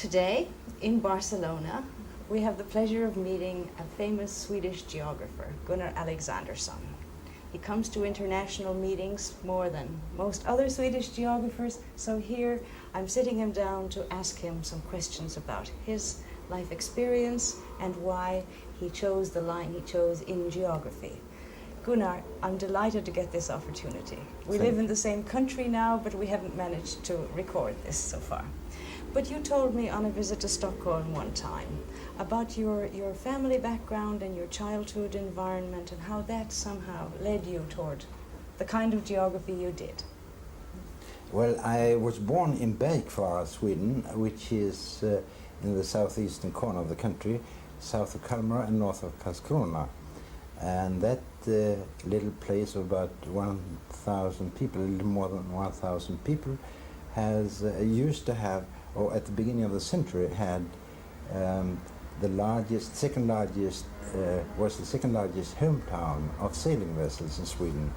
Today, in Barcelona, we have the pleasure of meeting a famous Swedish geographer, Gunnar Alexandersson. He comes to international meetings more than most other Swedish geographers, so here I'm sitting him down to ask him some questions about his life experience and why he chose the line he chose in geography. Gunnar, I'm delighted to get this opportunity. We live in the same country now, but we haven't managed to record this so far. But you told me on a visit to Stockholm one time about your family background and your childhood environment and how that somehow led you toward the kind of geography you did. Well, I was born in Bergkvara, Sweden, which is in the southeastern corner of the country, south of Kalmar and north of Karlskrona. And that little place of about 1,000 people, a little more than 1,000 people, has used to have, or at the beginning of the century, had was the second largest hometown of sailing vessels in Sweden,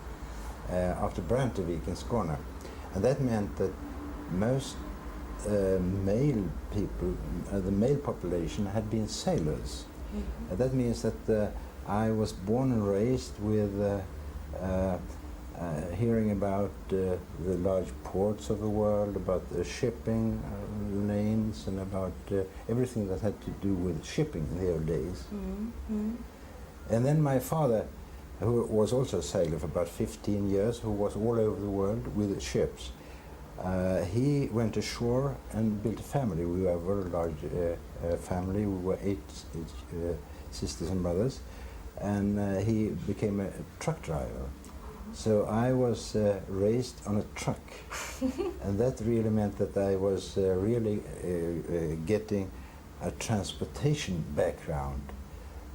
after Brantevik in Skåne. And that meant that most male people, the male population, had been sailors. Mm-hmm. That means that I was born and raised with hearing about the large ports of the world, about the shipping lanes, and about everything that had to do with shipping in the old days. Mm-hmm. And then my father, who was also a sailor for about 15 years, who was all over the world with ships, he went ashore and built a family. We were a very large family. We were eight sisters and brothers, and he became a truck driver. So I was raised on a truck, and that really meant that I was really getting a transportation background.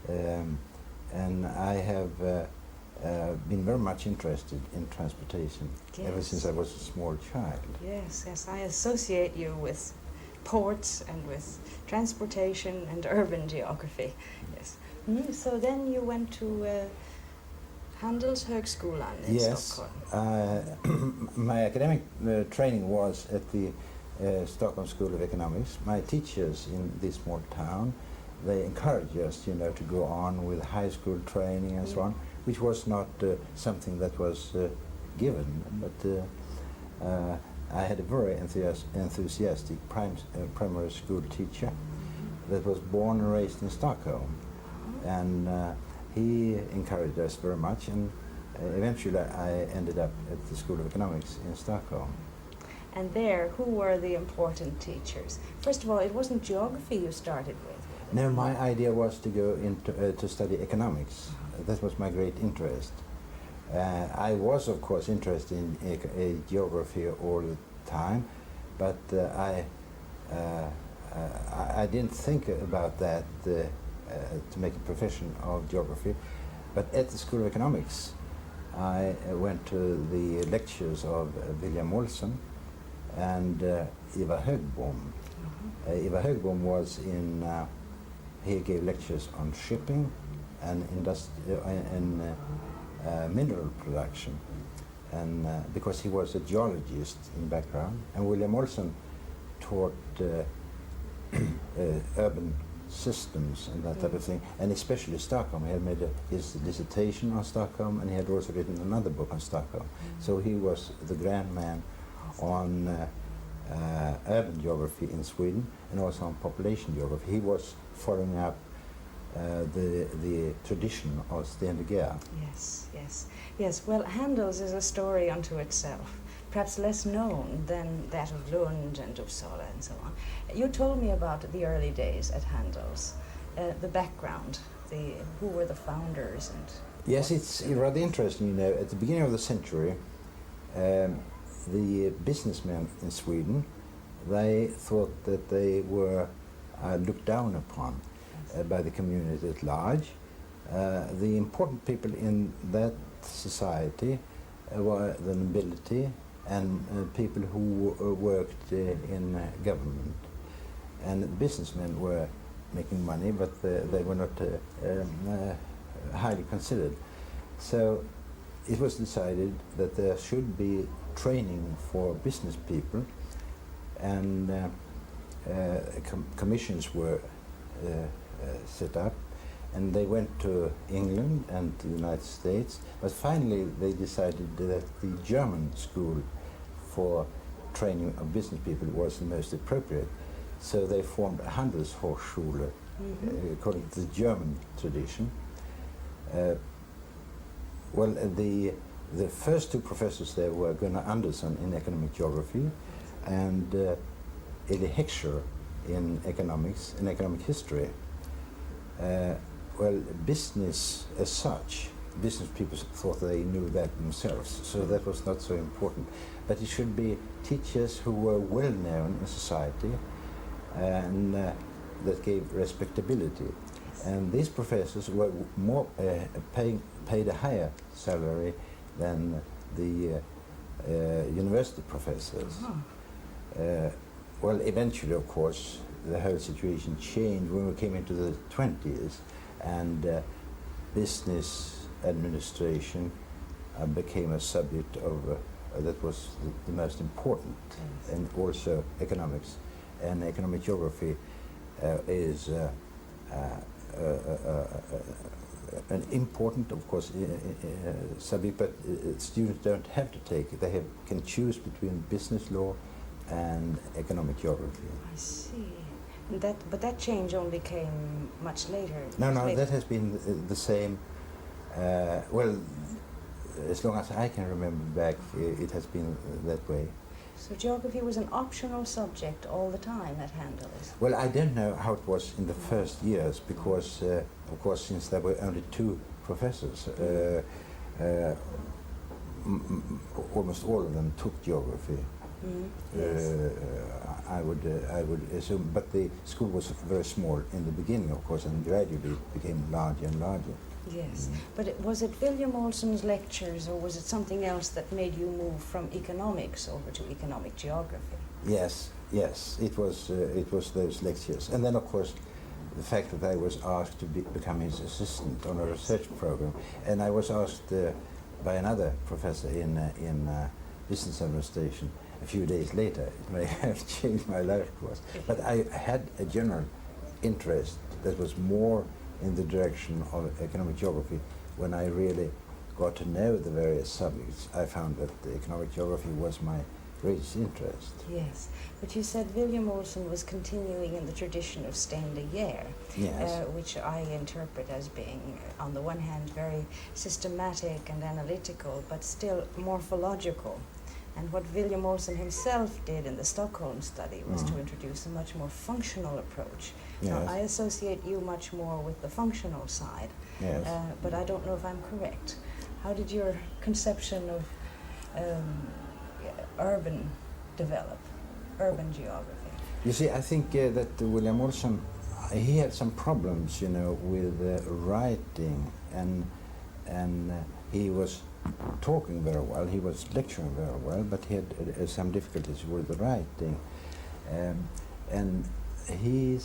And I have been very much interested in transportation ever since I was a small child. Yes, yes, I associate you with ports and with transportation and urban geography. Yes. So then you went to Handels Högskolan in Stockholm. My academic training was at the Stockholm School of Economics. My teachers in this small town, they encouraged us, to go on with high school training and so on, which was not something that was given, but I had a very enthusiastic primary school teacher that was born and raised in Stockholm, and he encouraged us very much, and eventually I ended up at the School of Economics in Stockholm. And there, who were the important teachers? First of all, it wasn't geography you started with. No, my idea was to go into to study economics. That was my great interest. I was, of course, interested in geography all the time, but I didn't think about that to make a profession of geography. But at the School of Economics, I went to the lectures of William-Olsson and Ivar Högbom. Ivar Högbom was he gave lectures on shipping and mineral production, and because he was a geologist in background, and William-Olsson taught urban systems and that type of thing, and especially Stockholm. He had made his dissertation on Stockholm, and he had also written another book on Stockholm. So he was the grand man on urban geography in Sweden, and also on population geography. He was following up the tradition of Sten de Geer. Yes. Well, Handels is a story unto itself, perhaps less known than that of Lund and Uppsala and so on. You told me about the early days at Handels, the background, who were the founders, and yes, it's rather interesting. At the beginning of the century, the businessmen in Sweden, they thought that they were looked down upon by the community at large. The important people in that society were the nobility and people who worked in government. And businessmen were making money, but they were not highly considered. So it was decided that there should be training for business people, and commissions were set up, and they went to England and to the United States, but finally they decided that the German school for training of business people was the most appropriate. So they formed a Handelshochschule, according to the German tradition. The first two professors there were Gunnar Alexandersson in economic geography and Eli Heckscher in economics, in economic history. Business as such, business people thought they knew that themselves, so that was not so important. But it should be teachers who were well known in society and that gave respectability. And these professors were more paid a higher salary than the university professors. Eventually, of course, the whole situation changed when we came into the 20s, and business administration became a subject of that was the most important, and also economics. And economic geography is an important, of course, subject, but students don't have to take it. They can choose between business law and economic geography. I see. But that change only came much later. No, that has been the same. As long as I can remember back, it has been that way. So geography was an optional subject all the time at Handels? Well, I don't know how it was in the first years, because, of course, since there were only two professors, almost all of them took geography. Yes. I would assume, but the school was very small in the beginning, of course, and gradually it became larger and larger. Yes, but was it William-Olsson's lectures, or was it something else that made you move from economics over to economic geography? Yes, it was those lectures, and then of course the fact that I was asked to become his assistant on a research program, and I was asked by another professor in business administration a few days later. It may have changed my life, of course, but I had a general interest that was more in the direction of economic geography. When I really got to know the various subjects, I found that the economic geography was my greatest interest. Yes, but you said William-Olsson was continuing in the tradition of Stendhal, Yes. Which I interpret as being, on the one hand, very systematic and analytical, but still morphological. And what William-Olsson himself did in the Stockholm study was to introduce a much more functional approach. Yes. Now, I associate you much more with the functional side, Yes. but I don't know if I'm correct. How did your conception of urban develop, urban geography? You see, I think that William-Olsson, he had some problems, with writing, and he was talking very well, he was lecturing very well, but he had some difficulties with the writing. And he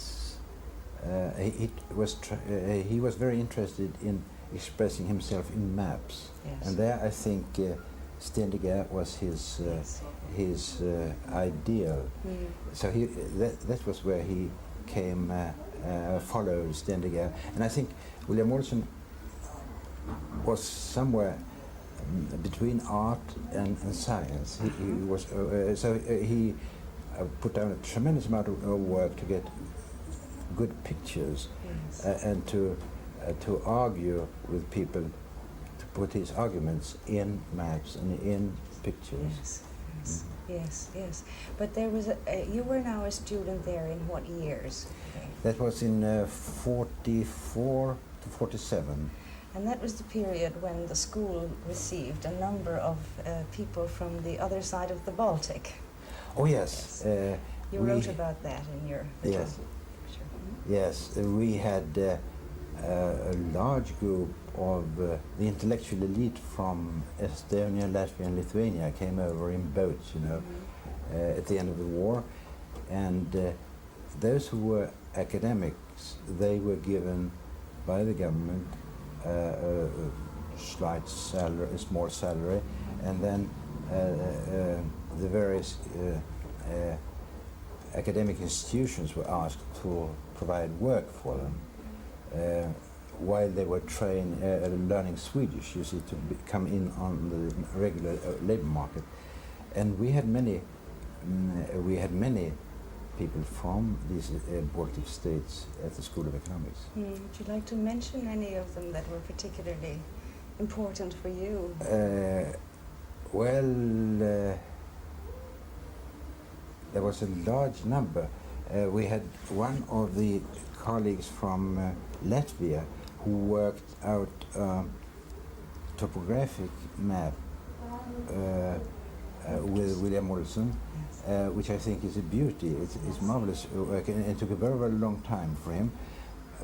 was very interested in expressing himself in maps. Yes. And there I think Stendhal was his ideal. So that was where he came, followed Stendhal. And I think William-Olsson was somewhere between art and science. He was he put down a tremendous amount of work to get good pictures, and to argue with people, to put his arguments in maps and in pictures. Yes. But there was you were now a student there in what years? That was in 44 to 47. And that was the period when the school received a number of people from the other side of the Baltic. Oh yes. You wrote about that in your little picture. Yes, we had a large group of the intellectual elite from Estonia, Latvia and Lithuania came over in boats, at the end of the war. And those who were academics, they were given by the government a slight salary, a small salary, and then the various academic institutions were asked to provide work for them while they were learning Swedish, you see, to come in on the regular labor market. And we had many people from these Baltic states at the School of Economics. Would you like to mention any of them that were particularly important for you? There was a large number. We had one of the colleagues from Latvia who worked out a topographic map with William-Olsson, which I think is a beauty. It's marvelous work, and it took a very, very long time for him.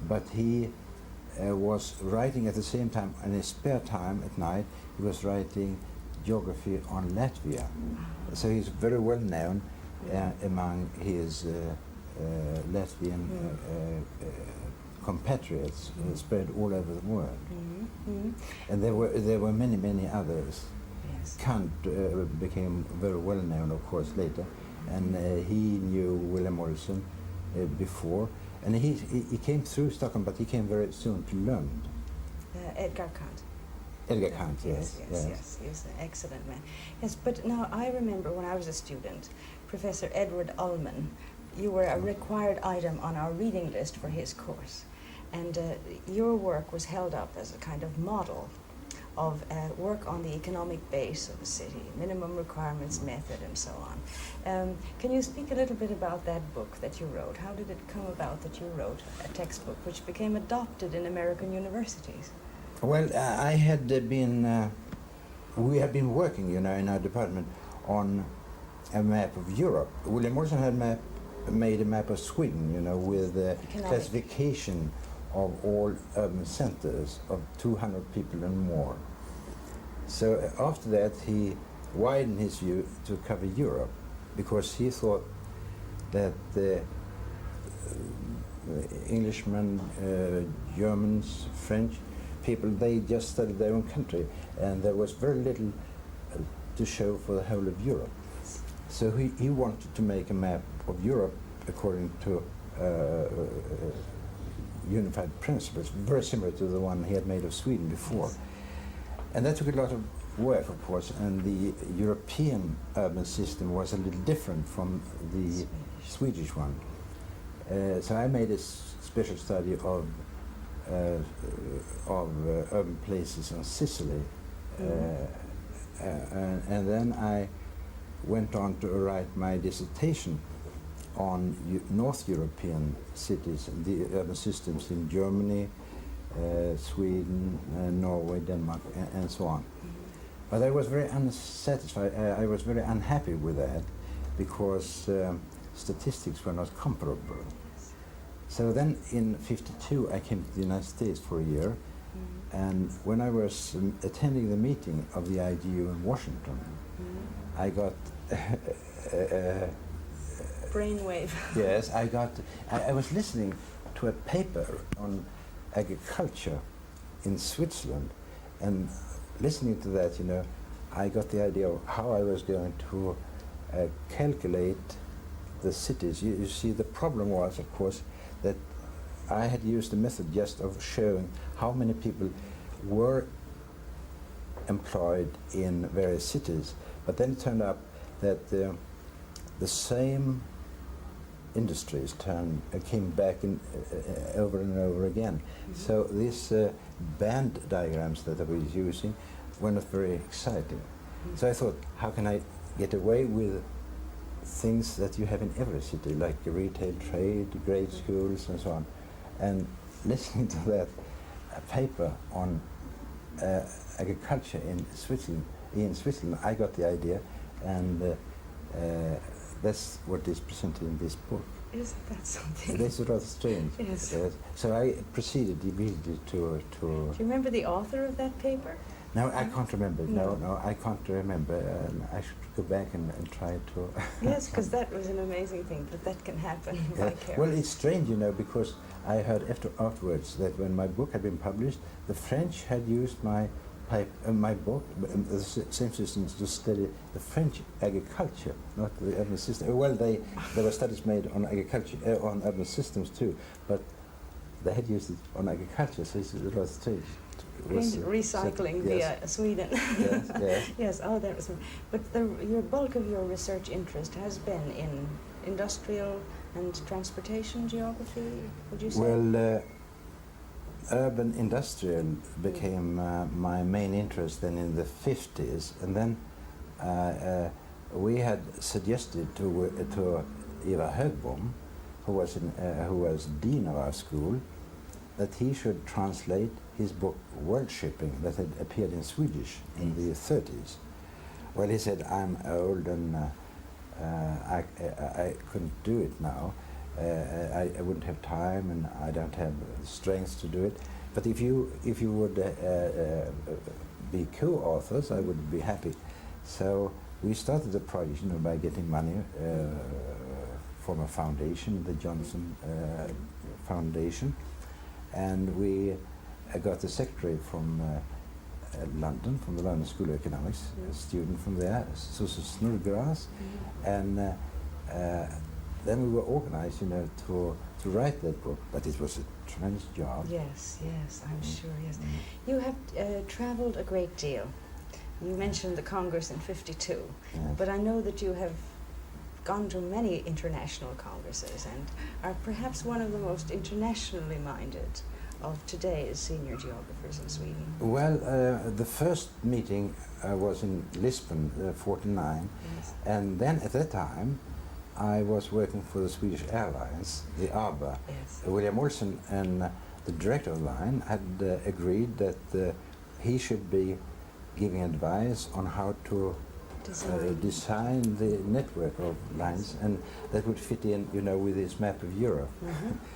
But he was writing at the same time, in his spare time at night, he was writing geography on Latvia. So he's very well known among his Latvian compatriots spread all over the world. And there were many others. Yes. Kant became very well known, of course, later, and he knew William-Olsson before, and he came through Stockholm, but he came very soon to Lund. Edgar Kant. Edgar Kant, Yes, he's an excellent man. Yes, but now I remember when I was a student, Professor Edward Ullman, you were a required item on our reading list for his course, and your work was held up as a kind of model of work on the economic base of the city, minimum requirements method, and so on. Can you speak a little bit about that book that you wrote? How did it come about that you wrote a textbook which became adopted in American universities? Well, we had been working, in our department on a map of Europe. William-Olsson had made a map of Sweden, with classification of all urban centers of 200 people and more. So after that, he widened his view to cover Europe, because he thought that the Englishmen, Germans, French people, they just studied their own country, and there was very little to show for the whole of Europe. So he wanted to make a map of Europe according to unified principles, very similar to the one he had made of Sweden before. And that took a lot of work, of course, and the European urban system was a little different from the Swedish one. So I made a special study of urban places on Sicily, and then I went on to write my dissertation on North European cities and the urban systems in Germany, Sweden, Norway, Denmark, and so on. But I was very unsatisfied. I was very unhappy with that, because statistics were not comparable. So then in '52 I came to the United States for a year, and when I was attending the meeting of the IGU in Washington, I got brainwave. Yes, I was listening to a paper on agriculture in Switzerland, and listening to that, I got the idea of how I was going to calculate the cities. You see, the problem was, of course, that I had used a method just of showing how many people were employed in various cities, but then it turned up that the same industries came back over and over again. So these band diagrams that I was using were not very exciting. So I thought, how can I get away with things that you have in every city, like retail trade, grade schools, and so on? And listening to that paper on agriculture in Switzerland, I got the idea, and that's what is presented in this book. Isn't that something? It is rather strange. Yes. So I proceeded immediately to... Do you remember the author of that paper? No, I can't remember. No. No, I can't remember. I should go back and try to... Yes, because that was an amazing thing, that can happen. Well, it's strange, because I heard afterwards that when my book had been published, the French had used my my book, the same system to study the French agriculture, not the urban system. Well, there were studies made on agriculture, on urban systems too, but they had used it on agriculture, so it was strange. Recycling via Sweden. Yes, yes. Yes, oh, that was. But your bulk of your research interest has been in industrial and transportation geography, would you say? Well, urban industrial became my main interest then in the 50s, and then we had suggested to Ivar Högbom, who was dean of our school, that he should translate his book World Shipping that had appeared in Swedish in the 30s. Well, he said, I'm old and I couldn't do it now. I wouldn't have time and I don't have strength to do it. But if you would be co-authors, I would be happy. So we started the project, by getting money from a foundation, the Johnson Foundation, and we got a secretary from London, from the London School of Economics, a student from there, Susan Snurgras, and then we were organized, to write that book, but it was a tremendous job. Yes, I'm sure, yes. You have traveled a great deal. You mentioned the Congress in '52, Yes. but I know that you have gone to many international congresses and are perhaps one of the most internationally minded of today's senior geographers in Sweden. Well, the first meeting was in Lisbon, 49, Yes. and then at that time I was working for the Swedish Airlines, the ABA. Yes. William-Olsson and the director of the line had agreed that he should be giving advice on how to design the network of lines, and that would fit in, with this map of Europe.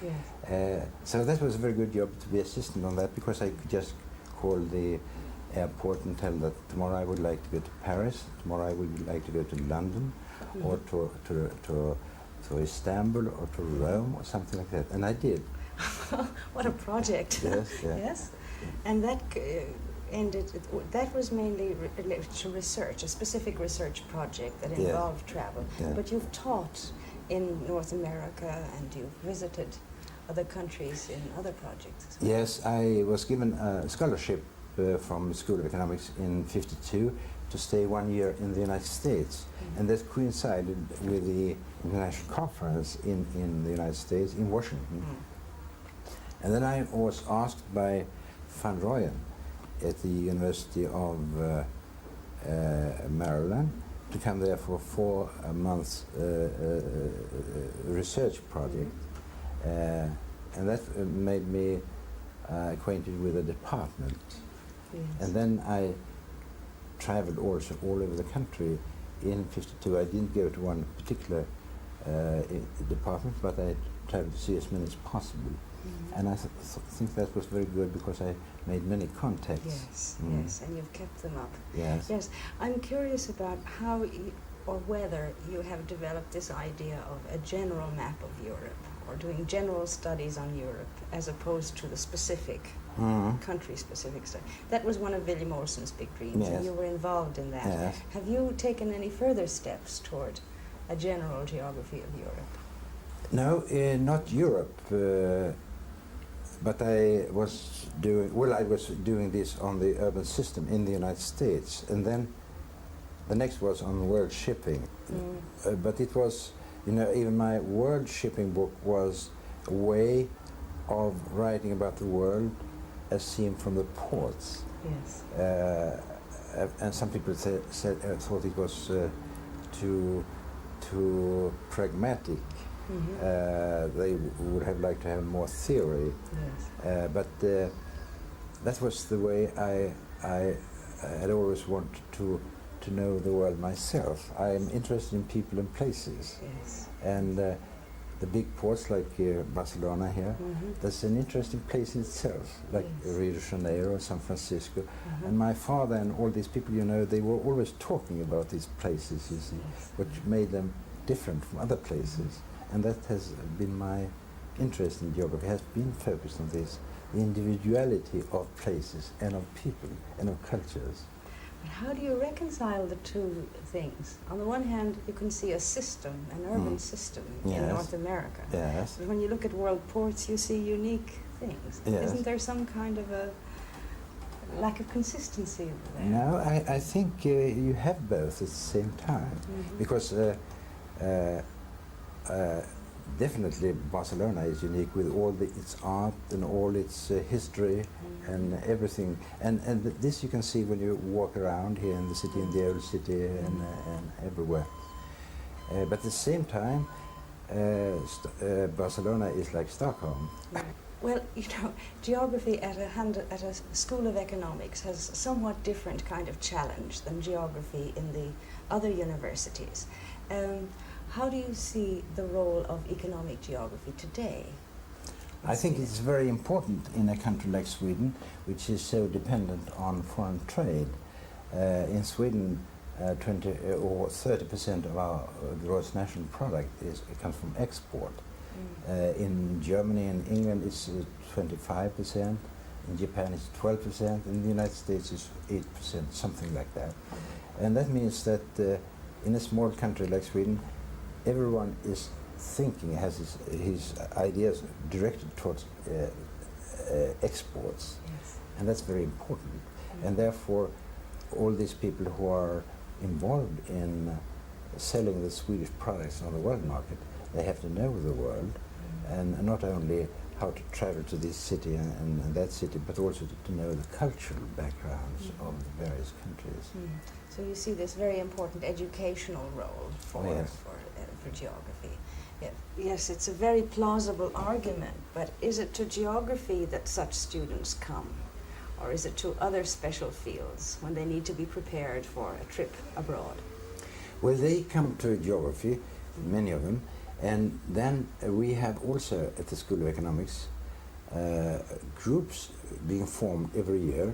Yes. So that was a very good job to be assistant on that, because I could just call the airport and tell that tomorrow I would like to go to Paris, tomorrow I would like to go to London, or to Istanbul, or to Rome, or something like that, and I did. What a project! Yes, yeah. Yes, and that ended. That was mainly related to research, a specific research project that involved travel. Yeah. But you've taught in North America, and you've visited other countries in other projects as well. Yes, I was given a scholarship from the School of Economics in '52 to stay 1 year in the United States, and that coincided with the international conference in the United States in Washington. And then I was asked by Van Rooyen at the University of Maryland to come there for 4 months research project, and that made me acquainted with the department. Yes. And then I traveled also all over the country in '52. I didn't go to one particular department, but I tried to see as many as possible. And I think that was very good, because I made many contacts. Yes, yes, and you've kept them up. Yes. Yes, I'm curious about how or whether you have developed this idea of a general map of Europe, or doing general studies on Europe, as opposed to the specific, country-specific study. That was one of William-Olsson's big dreams, and Yes. you were involved in that. Yes. Have you taken any further steps toward a general geography of Europe? No, not Europe, but I was doing this on the urban system in the United States, and then the next was on world shipping. But it was, even my world shipping book was a way of writing about the world as seen from the ports. Yes. And some people thought it was too pragmatic. They would have liked to have more theory. Yes. But that was the way I had always wanted to know the world myself. I'm interested in people and places. Yes. And the big ports like Barcelona here, that's an interesting place in itself, like Yes. Rio de Janeiro, San Francisco. And my father and all these people, they were always talking about these places, you see, Yes. which made them different from other places. And that has been my interest in geography has been focused on this, the individuality of places and of people and of cultures. But how do you reconcile the two things? On the one hand, you can see a system, an urban system in North America. Yes. But when you look at world ports, you see unique things. Yes. Isn't there some kind of a lack of consistency there? No, I think you have both at the same time. Because definitely Barcelona is unique with all its art and all its history and everything. And this you can see when you walk around here in the city, in the old city and everywhere. But at the same time, Barcelona is like Stockholm. Right. Well, you know, geography at a School of Economics has a somewhat different kind of challenge than geography in the other universities. How do you see the role of economic geography today? I think it's very important in a country like Sweden, which is so dependent on foreign trade. In Sweden, 20 or 30% of our gross national product comes from export. In Germany and England it's 25%, in Japan it's 12%, in the United States it's 8%, something like that. And that means that in a small country like Sweden, everyone is thinking, has his ideas directed towards exports. Yes. And that's very important. And therefore, all these people who are involved in selling the Swedish products on the world market, they have to know the world, and not only how to travel to this city and that city, but also to know the cultural backgrounds of the various countries. So you see this very important educational role for geography. Yes, it's a very plausible argument, but is it to geography that such students come? Or is it to other special fields when they need to be prepared for a trip abroad? Well, they come to geography, many of them, and then we have also at the School of Economics groups being formed every year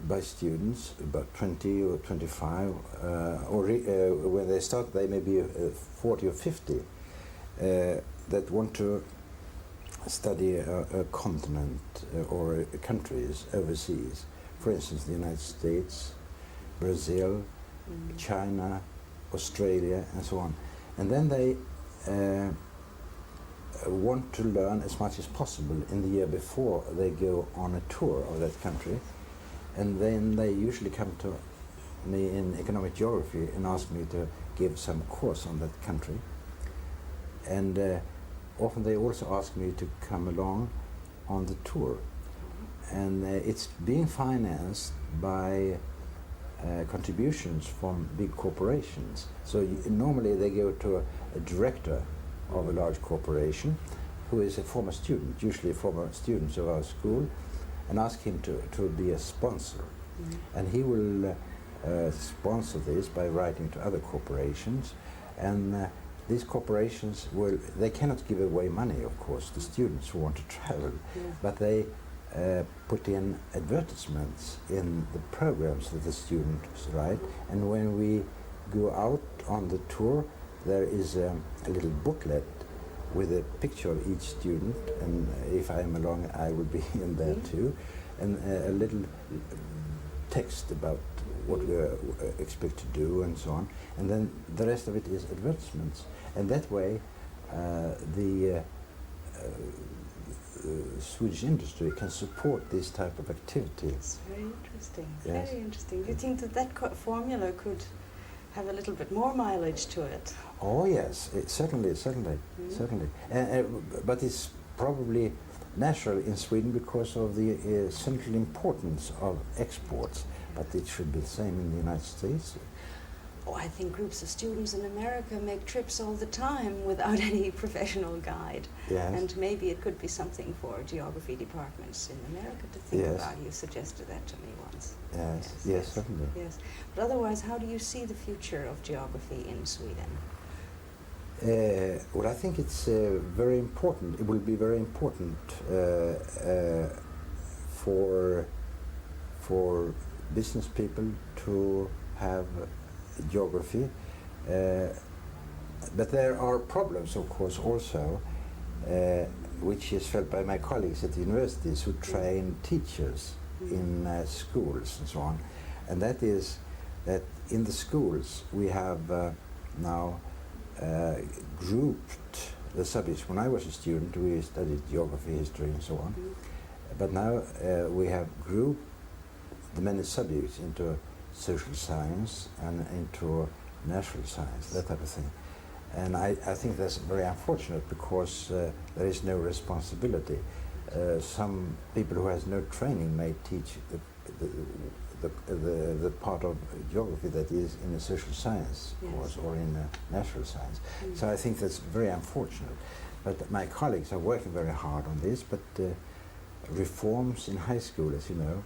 by students, about 20 or 25, or when they start they may be 40 or 50, that want to study a continent or countries overseas. For instance, the United States, Brazil, China, Australia, and so on. And then they want to learn as much as possible in the year before they go on a tour of that country. And then they usually come to me in economic geography and ask me to give some course on that country. And often they also ask me to come along on the tour. And it's being financed by contributions from big corporations. So normally they go to a director of a large corporation who is a former student, usually former students of our school, and ask him to be a sponsor. And he will sponsor this by writing to other corporations. And these corporations they cannot give away money, of course, to students who want to travel, but they put in advertisements in the programs that the students write. And when we go out on the tour, there is a little booklet with a picture of each student, and if I am along, I will be in there too, and a little text about what we expect to do and so on. And then the rest of it is advertisements. And that way, the Swedish industry can support this type of activity. It's very interesting. Yes. Very interesting. Do you think that formula could have a little bit more mileage to it? Oh yes, certainly. But it's probably natural in Sweden because of the central importance of exports. But it should be the same in the United States. Oh, I think groups of students in America make trips all the time without any professional guide. Yes. And maybe it could be something for geography departments in America to think about. You suggested that to me once. Yes, certainly. Yes. But otherwise, how do you see the future of geography in Sweden? Well, I think it's very important. It will be very important for business people to have geography. But there are problems, of course, also which is felt by my colleagues at the universities who train teachers in schools and so on. And that is that in the schools we have now grouped the subjects. When I was a student, we studied geography, history, and so on. But now we have grouped the many subjects into social science and into natural science, that type of thing. And I think that's very unfortunate because there is no responsibility. Some people who has no training may teach the part of geography that is in a social science course or in a natural science. So I think that's very unfortunate. But my colleagues are working very hard on this, but reforms in high school, as you know,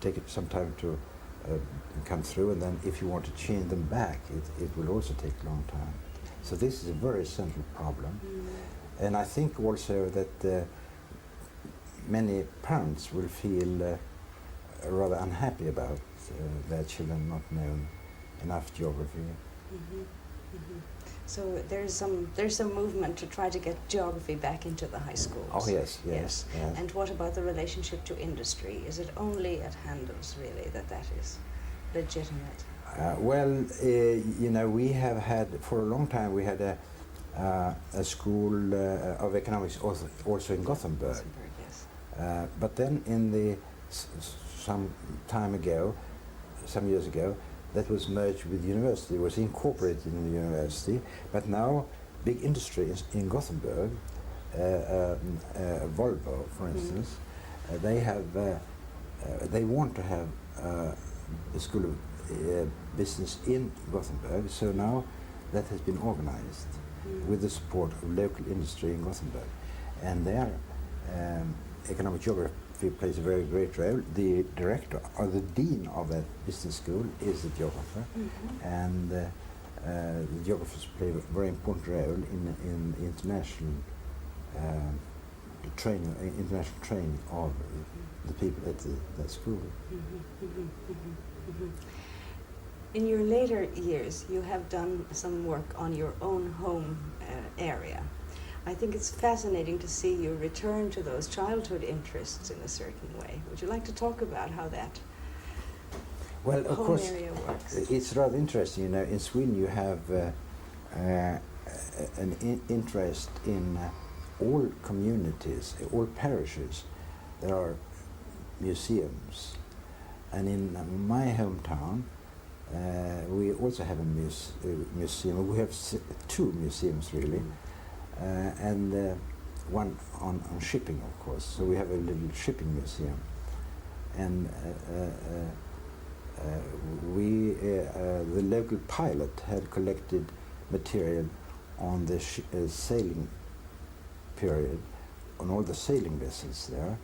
take some time to come through, and then if you want to change them back, it will also take a long time. So this is a very central problem. And I think also that many parents will feel rather unhappy about their children not knowing enough geography. So there's some movement to try to get geography back into the high schools. Oh yes. And what about the relationship to industry? Is it only at Handels really that is legitimate? Well, you know, we have had for a long time we had a school of economics also in Gothenburg. Yes. But then in the some years ago, that was merged with the university, was incorporated in the university, but now big industry is in Gothenburg, Volvo, for instance, they want to have a school of business in Gothenburg, so now that has been organized with the support of local industry in Gothenburg. And there, economic geography plays a very great role. The director or the dean of that business school is a geographer, and the geographers play a very important role in international training of the people at that school. In your later years, you have done some work on your own home area. I think it's fascinating to see you return to those childhood interests in a certain way. Would you like to talk about how that of home course, area works? It's rather interesting. You know, in Sweden you have an interest in all communities, all parishes. There are museums, and in my hometown we also have a museum. We have two museums really. And one on shipping, of course. So we have a little shipping museum, and the local pilot had collected material on the sailing period, on all the sailing vessels there,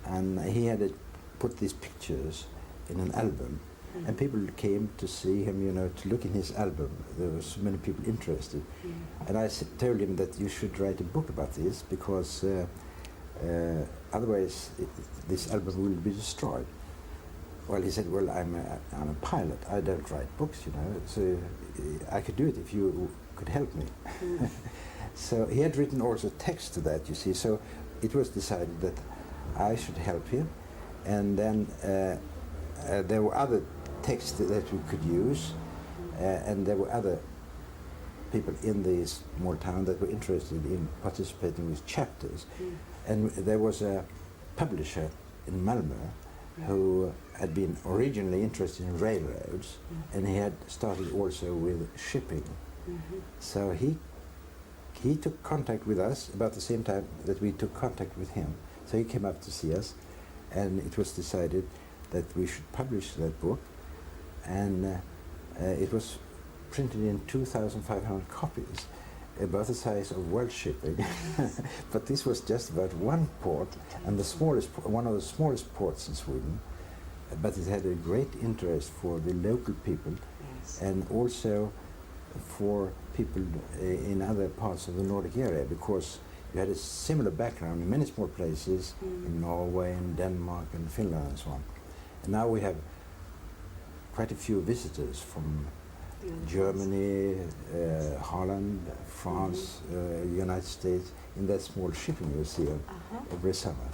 and he had put these pictures in an album. And people came to see him, you know, to look in his album. There were so many people interested. And I told him that you should write a book about this because otherwise this album will be destroyed. Well, he said, well, I'm a pilot. I don't write books, you know, so I could do it if you could help me. So he had written also text to that, you see. So it was decided that I should help him. And then there were other texts that we could use, and there were other people in this small town that were interested in participating with chapters. And there was a publisher in Malmö who had been originally interested in railroads, and he had started also with shipping. So he took contact with us about the same time that we took contact with him. So he came up to see us, and it was decided that we should publish that book, and it was printed in 2,500 copies, about the size of world shipping. But this was just about one port, and one of the smallest ports in Sweden, but it had a great interest for the local people, and also for people in other parts of the Nordic area, because you had a similar background in many small places in Norway and Denmark and Finland and so on. And now we have quite a few visitors from Germany, Holland, France, United States, in that small shipping museum every summer.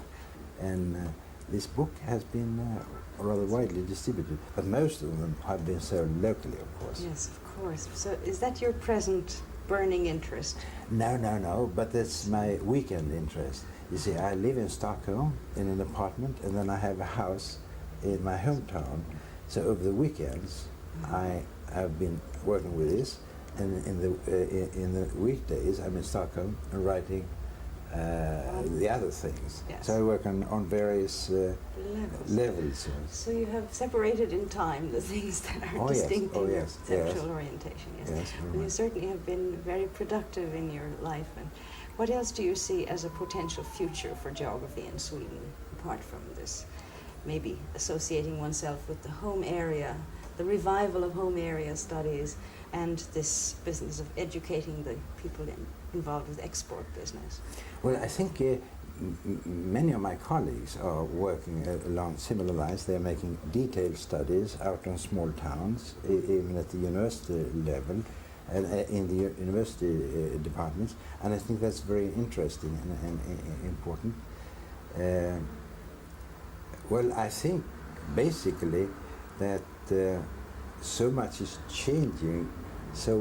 And this book has been rather widely distributed, but most of them have been sold locally, of course. Yes, of course. So is that your present burning interest? No, but that's my weekend interest. You see, I live in Stockholm in an apartment, and then I have a house in my hometown. So over the weekends, I have been working with this, and in the weekdays, I'm in Stockholm and writing the other things. Yes. So I work on various levels. So you have separated in time the things that are distinct in your sexual orientation. Yes. Well, you certainly have been very productive in your life. And what else do you see as a potential future for geography in Sweden, apart from this? Maybe associating oneself with the home area, the revival of home area studies, and this business of educating the people involved with export business. Well, I think many of my colleagues are working along similar lines. They're making detailed studies out on small towns, even at the university level, and in the university departments, and I think that's very interesting and important. Well, I think basically that so much is changing, so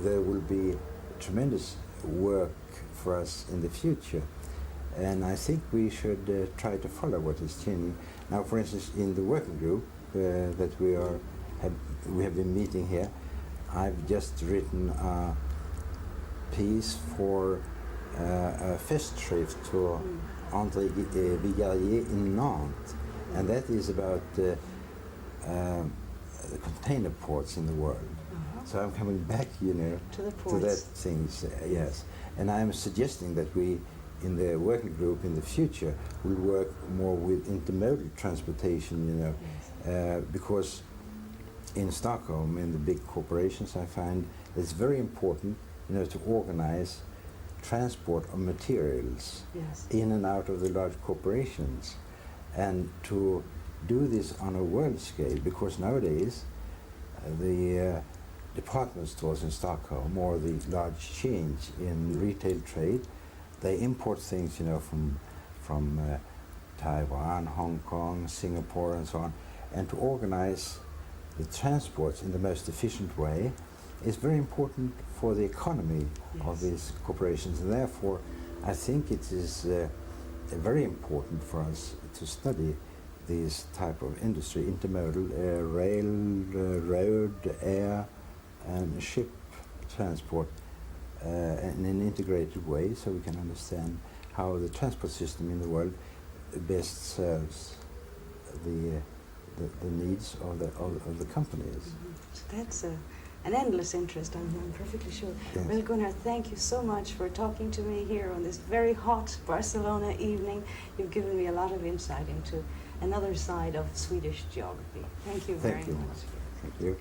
there will be tremendous work for us in the future, and I think we should try to follow what is changing. Now, for instance, in the working group that we have been meeting here, I've just written a piece for a festschrift to André Vigarier in Nantes, and that is about the container ports in the world. So I'm coming back, to that things, yes. And I'm suggesting that we, in the working group in the future, will work more with intermodal transportation, because in Stockholm, in the big corporations, I find it's very important, to organize transport of materials in and out of the large corporations, and to do this on a world scale, because nowadays the department stores in Stockholm, or the large chains in retail trade, they import things, from Taiwan, Hong Kong, Singapore, and so on, and to organize the transports in the most efficient way is very important for the economy of these corporations, and therefore I think it is very important for us to study this type of industry, intermodal, rail, road, air, and ship transport in an integrated way, so we can understand how the transport system in the world best serves the needs of the companies. So that's an endless interest, I'm perfectly sure. Yes. Well, Gunnar, thank you so much for talking to me here on this very hot Barcelona evening. You've given me a lot of insight into another side of Swedish geography. Thank you very much. Thank you.